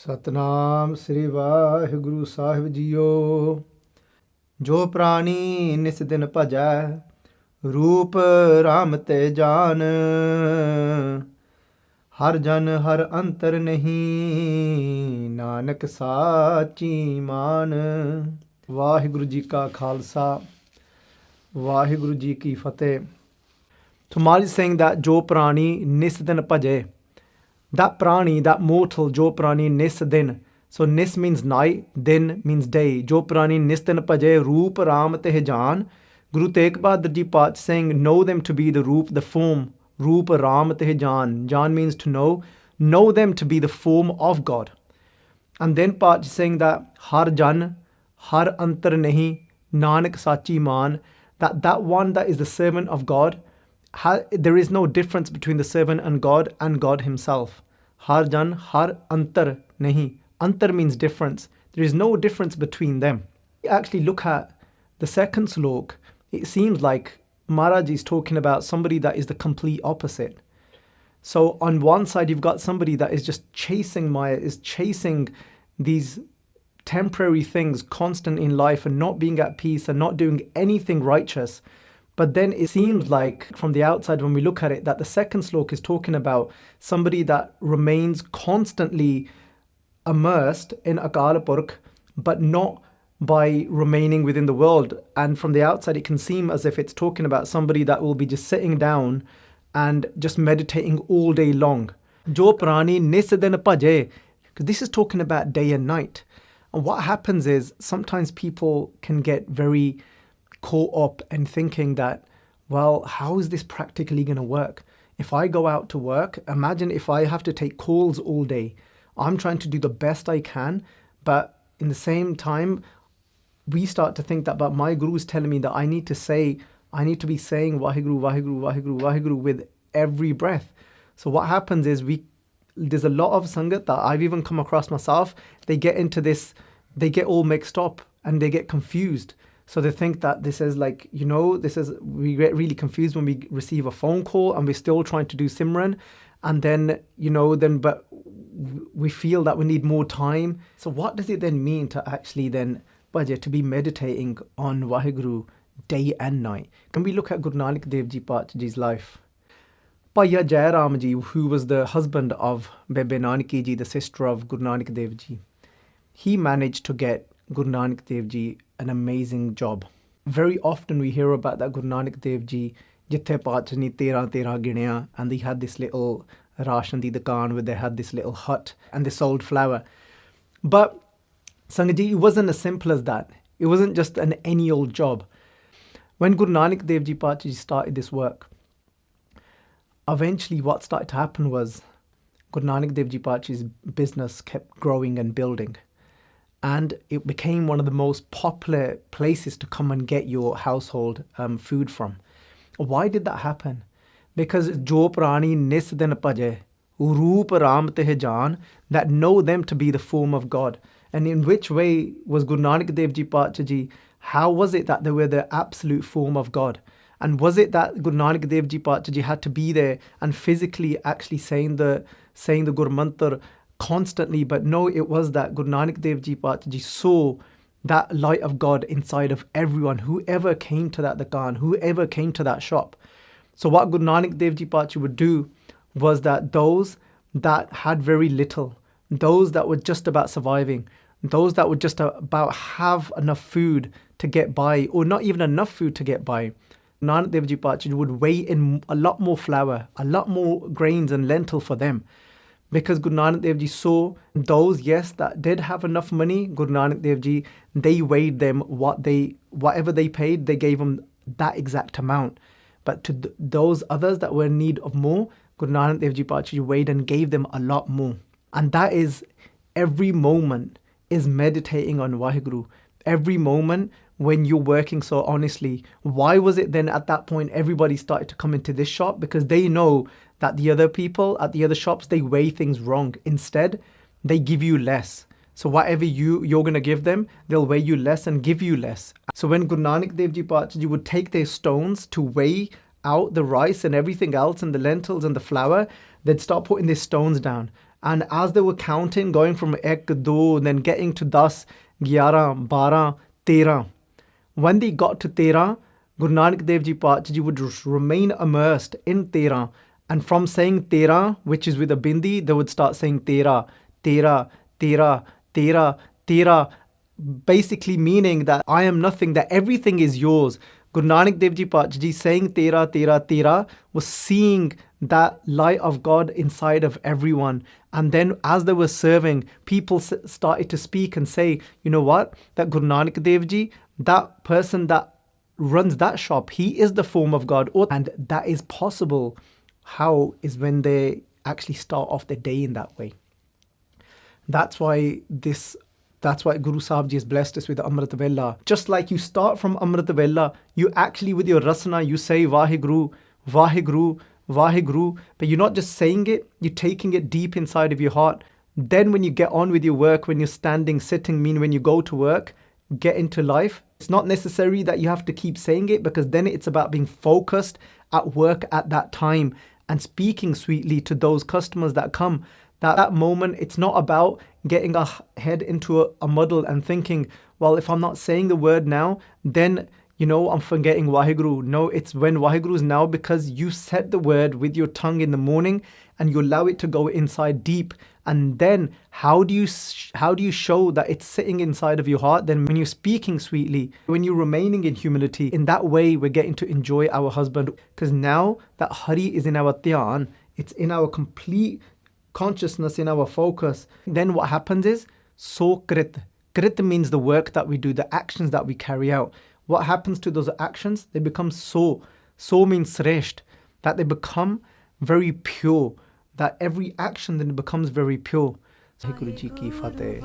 ਸਤਨਾਮ ਸ੍ਰੀ ਵਾਹਿਗੁਰੂ ਸਾਹਿਬ JIO. ਜੋ ਪ੍ਰਾਣੀ ਨਿਸ ਦਿਨ ਭਜੈ, ਰੂਪ ਰਾਮ ਤੇ ਜਾਨ। ਹਰ ਜਨ ਹਰ ਅੰਤਰ ਨਹੀਂ, ਨਾਨਕ ਸਾਚੀ ਮਾਨ। ਵਾਹਿਗੁਰੂ ਜੀ ਕਾ ਖਾਲਸਾ, ਵਾਹਿਗੁਰੂ ਜੀ ਕੀ ਫਤਿਹ। So Mahalla is saying that jo prani nis din bhaje. That prani, that mortal, jo prani nis din. So nis means night, din means day. Jo prani nis din bhaje, roop ram te jaan. Guru Tegh Bahadur Ji Paach saying, know them to be the roop, the form. Roop ram te jaan. Jaan means to know. Know them to be the form of God. And then Paach saying that har jan, har antar nahi, nanak sachi maan. That one that is the servant of God, there is no difference between the servant and God himself. Har jan, har antar nahi. Antar means difference. There is no difference between them. Actually look at the second slok. It seems like Maharaj is talking about somebody that is the complete opposite. So on one side you've got somebody that is just chasing Maya, is chasing these temporary things constant in life and not being at peace and not doing anything righteous. But then it seems like from the outside when we look at it that the second slok is talking about somebody that remains constantly immersed in Akal Purkh, but not by remaining within the world. And from the outside it can seem as if it's talking about somebody that will be just sitting down and just meditating all day long. Jo prani nis din bhaje, because this is talking about day and night. And what happens is sometimes people can get very caught up and thinking that, well, how is this practically going to work? If I go out to work, imagine if I have to take calls all day. I'm trying to do the best I can, but in the same time, we start to think that, but my guru is telling me that I need to be saying Vaheguru, Vaheguru, Vaheguru, Vaheguru with every breath. So what happens is there's a lot of sangat that I've even come across myself. They get into this, they get all mixed up and they get confused. So they think that this is like, we get really confused when we receive a phone call and we're still trying to do Simran. And then, but we feel that we need more time. So what does it then mean to actually then, Bhaja, to be meditating on Vaheguru day and night? Can we look at Guru Nanak Dev Ji Paach Ji's life? Bhaiya Jai Ram Ji, who was the husband of Bebe Nanaki Ji, the sister of Guru Nanak Dev Ji, he managed to get Guru Nanak Dev Ji an amazing job. Very often we hear about that Guru Nanak Dev Ji, Jithe Paach ni tera ginaya, and they had this little ration di dukaan where they had this little hut and they sold flour. But Sanghaji, it wasn't as simple as that. It wasn't just an any old job. When Guru Nanak Dev Ji Paach Ji started this work, eventually what started to happen was Guru Nanak Dev Ji Paach Ji's business kept growing and building. And it became one of the most popular places to come and get your household food from. Why did that happen? Because jo prani nis din bhaje, roop ram te jaan, that know them to be the form of God. And in which way was Guru Nanak Dev Ji Paach Ji, how was it that they were the absolute form of God? And was it that Guru Nanak Dev Ji Paach Ji had to be there and physically actually saying the Gur Mantar constantly? But no, it was that Guru Nanak Dev Ji Paach Ji saw that light of God inside of everyone, whoever came to that dukaan, whoever came to that shop. So what Guru Nanak Dev Ji Paach Ji would do was that those that had very little, those that were just about surviving, those that would just about have enough food to get by, or not even enough food to get by, Nanak Dev Ji Paach Ji would weigh in a lot more flour, a lot more grains and lentil for them. Because Guru Nanak Dev Ji saw those, yes, that did have enough money, Guru Nanak Dev Ji, they weighed them, whatever they paid, they gave them that exact amount. But to those others that were in need of more, Guru Nanak Dev Ji Paach Ji weighed and gave them a lot more. And that is, every moment is meditating on Vaheguru. Every moment when you're working so honestly. Why was it then at that point everybody started to come into this shop? Because they know that the other people at the other shops, they weigh things wrong. Instead, they give you less. So whatever you're going to give them, they'll weigh you less and give you less. So when Guru Nanak Dev Ji Paach Ji would take their stones to weigh out the rice and everything else and the lentils and the flour, they'd start putting their stones down. And as they were counting, going from ek, do, then getting to 10, 11, 12, 13. When they got to 13, Guru Nanak Dev Ji Pacha Ji would just remain immersed in 13. And from saying 13, which is with a bindi, they would start saying tera, tera, tera, tera, tera, basically meaning that I am nothing, that everything is yours. Guru Nanak Dev Ji Pacha Ji saying tera, tera, tera was seeing that light of God inside of everyone. And then as they were serving, people started to speak and say, you know what, that Guru Nanak Dev Ji, that person that runs that shop, he is the form of God. And that is possible. How is when they actually start off their day in that way. That's why Guru Sahib Ji has blessed us with Amrit Vela. Just like you start from Amrit Vela, you actually with your rasana, you say Vaheguru, Vaheguru, Vaheguru, but you're not just saying it, you're taking it deep inside of your heart. Then when you get on with your work, when you're standing, sitting, when you go to work, get into life, it's not necessary that you have to keep saying it, because then it's about being focused at work at that time and speaking sweetly to those customers that come. That moment, it's not about getting our head into a muddle and thinking, well, if I'm not saying the word now, then, I'm forgetting Waheguru. No, it's when Waheguru is now, because you said the word with your tongue in the morning and you allow it to go inside deep. And then how do you show that it's sitting inside of your heart? Then when you're speaking sweetly, when you're remaining in humility, in that way, we're getting to enjoy our husband. Because now that Hari is in our dhyan, it's in our complete consciousness, in our focus. Then what happens is, so krit. Krit means the work that we do, the actions that we carry out. What happens to those actions? They become so. So means sresht, that they become very pure. That every action then becomes very pure. Guru Ji ki Fateh.